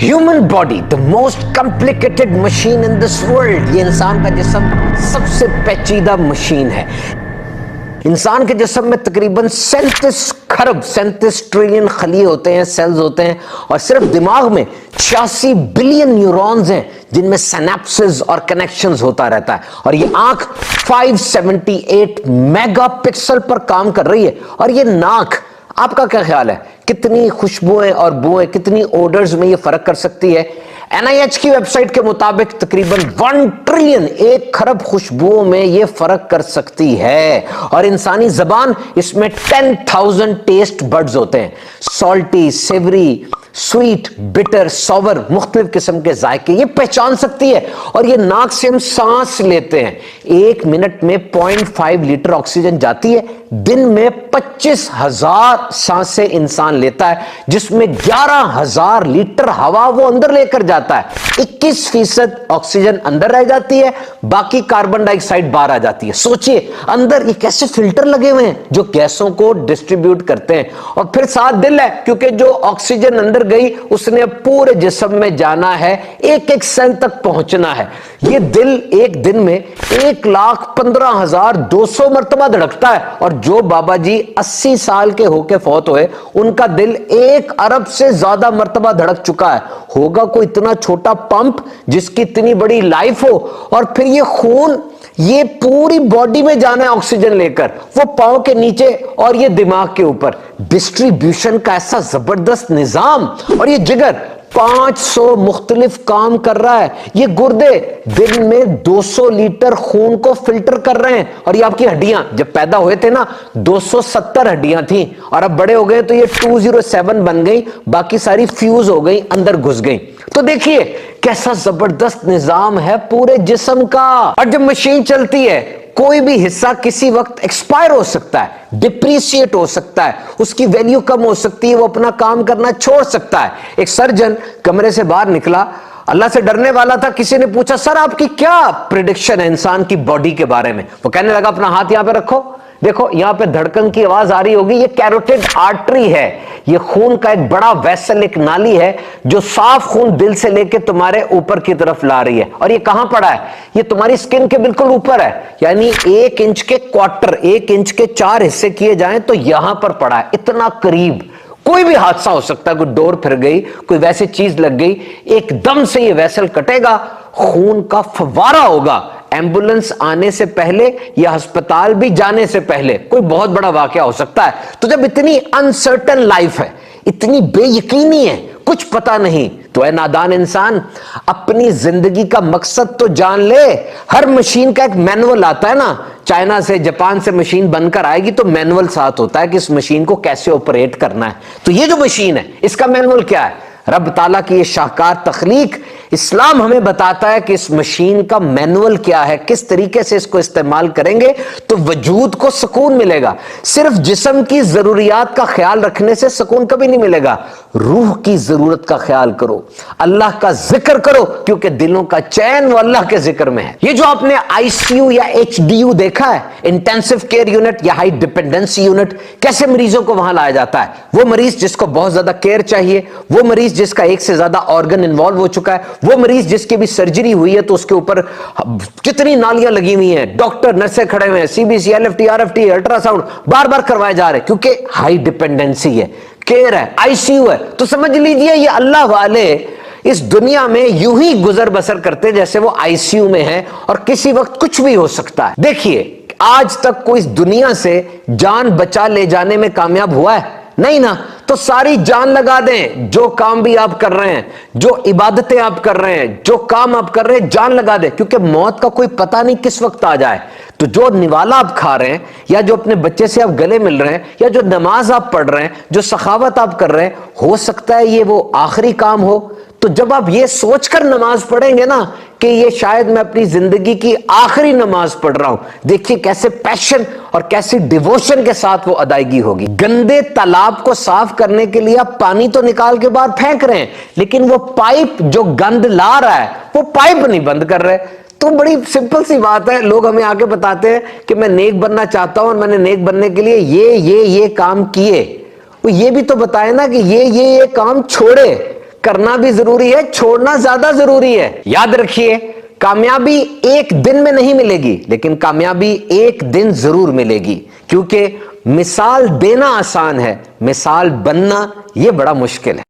Human body the most complicated machine in this world. ये इंसान का जिस्म सबसे पेचीदा मशीन है। इंसान के जिस्म में तकरीबन 37 ट्रिलियन खलिए होते हैं, सेल्स होते हैं, और सिर्फ दिमाग में 86 बिलियन न्यूरॉन्स हैं जिनमें सिनेप्सेस और कनेक्शंस होता रहता है। और ये आंख 578 मेगापिक्सल पर काम कर रही है। और ये नाक, आपका क्या ख्याल है कितनी खुशबुएं और बुएं, कितनी ओडर्स में ये फर्क कर सकती है? NIH की वेबसाइट के मुताबिक तकरीबन 1 ट्रिलियन 1 खरब खुशबुओं में ये फर्क कर सकती है। और इंसानी जबान, इसमें 10,000 टेस्ट बड्स होते हैं। Salty, savoury, sweet, bitter, sour, मुख्तलिफ किस्म के जायके ये पहचान सकती है। और ये नाक से हम सांस लेते हैं। 1 मिनट में 0.5 लीटर ऑक्सीजन जाती है। दिन में 25,000 सांसें इंसान लेता है, जिसमें 11,000 लीटर हवा वो अंदर लेकर जाता है। 21% ऑक्सीजन अंदर रह जाती है, बाकी कार्बन डाइऑक्साइड बाहर आ जाती है। सोचिए अंदर ये कैसे फिल्टर लगे हुए हैं जो गैसों को डिस्ट्रीब्यूट करते हैं। और फिर साथ दिल है, क्योंकि जो ऑक्सीजन अंदर गई उसने पूरे जिस्म में जाना है, एक एक सेल तक पहुंचना है। ये दिल एक दिन में 1,15,200 मरतबा धड़कता है। और जो बाबा जी 80 साल के होके फौत हुए, उनका दिल 1 अरब से ज्यादा मरतबा धड़क चुका है। होगा कोई इतना छोटा पंप जिसकी इतनी बड़ी लाइफ हो? और फिर ये खून ये पूरी बॉडी में जाना है ऑक्सीजन लेकर, वो पांव के नीचे और ये दिमाग के ऊपर। डिस्ट्रीब्यूशन का ऐसा जबरदस्त निजाम। और ये जिगर 500 मुख्तलिफ काम कर रहा है। ये गुर्दे दिन में 200 लीटर खून को फिल्टर कर रहे हैं। और ये आपकी हड्डियां, जब पैदा हुए थे ना 270 हड्डियां थी, और अब बड़े हो गए तो ये 207 बन गई, बाकी सारी फ्यूज हो गई, अंदर घुस गई। तो देखिए कैसा जबरदस्त निजाम है पूरे जिस्म का। और जब मशीन चलती है, कोई भी हिस्सा किसी वक्त एक्सपायर हो सकता है, डिप्रिशिएट हो सकता है, उसकी वैल्यू कम हो सकती है, वो अपना काम करना छोड़ सकता है। एक सर्जन कमरे से बाहर निकला, अल्लाह से डरने वाला था। किसी ने पूछा, सर आपकी क्या प्रिडिक्शन है इंसान की बॉडी के बारे में? वो कहने लगा, अपना हाथ यहां पे रखो, देखो यहां पे धड़कन की आवाज आ रही होगी। ये कैरोटिड आर्टरी है, ये खून का एक बड़ा वेसल, एक नाली है जो साफ खून दिल से लेके तुम्हारे ऊपर की तरफ ला रही है। और ये कहां पड़ा है? ये तुम्हारी स्किन के बिल्कुल ऊपर है, यानी 1 इंच के क्वार्टर, 1 इंच के 4 हिस्से किए जाएं तो यहां पर पड़ा है, इतना करीब। कोई भी हादसा हो सकता है, कोई डोर फिर गई, कोई वैसी चीज लग गई, एकदम से ये वेसल कटेगा, खून का फव्वारा होगा। एम्बुलेंस आने से पहले या अस्पताल भी जाने से पहले कोई बहुत बड़ा वाकया हो सकता है। तो जब इतनी अनसर्टन लाइफ है, इतनी बेयकीनी है, कुछ पता नहीं, तो है नादान इंसान, अपनी जिंदगी का मकसद तो जान ले। हर मशीन का एक मैनुअल आता है ना, चाइना से जापान से मशीन बनकर आएगी तो मैनुअल साथ होता है कि इस मशीन को कैसे ऑपरेट करना है। तो ये जो मशीन है इसका मैनुअल क्या है? रब ताला की ये शाहकार तख्लीक, इस्लाम हमें बताता है कि इस मशीन का मैनुअल क्या है, किस तरीके से इसको इस्तेमाल करेंगे तो वजूद को सुकून मिलेगा। सिर्फ जिस्म की जरूरियात का ख्याल रखने से सुकून कभी नहीं मिलेगा। रूह की जरूरत का ख्याल करो, अल्लाह का जिक्र करो, क्योंकि दिलों का चैन वो अल्लाह के जिक्र में है। ये जो आपने ICU या HDU देखा है, इंटेंसिव केयर यूनिट या हाई डिपेंडेंसी यूनिट, कैसे मरीजों को वहां लाया जाता है। वो मरीज जिसको बहुत ज्यादा केयर चाहिए, वो मरीज जिसका एक से ज्यादा ऑर्गन इन्वॉल्व हो चुका है, वो मरीज जिसकी भी सर्जरी हुई है तो उसके ऊपर कितनी नालियां लगी हुई हैं, डॉक्टर नर्सें खड़े हुए हैं, CBC, LFT, RFT, अल्ट्रासाउंड बार बार करवाए जा रहे हैं, क्योंकि हाई डिपेंडेंसी है, केयर है, ICU है। तो समझ लीजिए ये अल्लाह वाले इस दुनिया में यूं ही गुजर बसर करते जैसे वो ICU में है और किसी वक्त कुछ भी हो सकता है। देखिए आज तक कोई इस दुनिया से जान बचा ले जाने में कामयाब हुआ है? नहीं ना। तो सारी जान लगा दें, जो काम भी आप कर रहे हैं, जो इबादतें आप कर रहे हैं, जो काम आप कर रहे हैं, जान लगा दें, क्योंकि मौत का कोई पता नहीं किस वक्त आ जाए। तो जो निवाला आप खा रहे हैं, या जो अपने बच्चे से आप गले मिल रहे हैं, या जो नमाज आप पढ़ रहे हैं, जो सखावत आप कर रहे हैं, हो सकता है ये वो आखिरी काम हो। तो जब आप ये सोचकर नमाज पढ़ेंगे ना कि ये शायद मैं अपनी जिंदगी की आखिरी नमाज पढ़ रहा हूं, देखिए कैसे पैशन और कैसी डिवोशन के साथ वो अदायगी होगी। गंदे तालाब को साफ करने के लिए आप पानी तो निकाल के बाहर फेंक रहे हैं, लेकिन वो पाइप जो गंद ला रहा है वो पाइप नहीं बंद कर रहे। तो बड़ी सिंपल सी बात है, लोग हमें आके बताते हैं कि मैं नेक बनना चाहता हूं और मैंने नेक बनने के लिए ये काम किए। वो ये भी तो बताए ना कि ये काम छोड़े। کرنا بھی ضروری ہے, چھوڑنا زیادہ ضروری ہے. یاد رکھیے, کامیابی ایک دن میں نہیں ملے گی, لیکن کامیابی ایک دن ضرور ملے گی, کیونکہ مثال دینا آسان ہے, مثال بننا یہ بڑا مشکل ہے.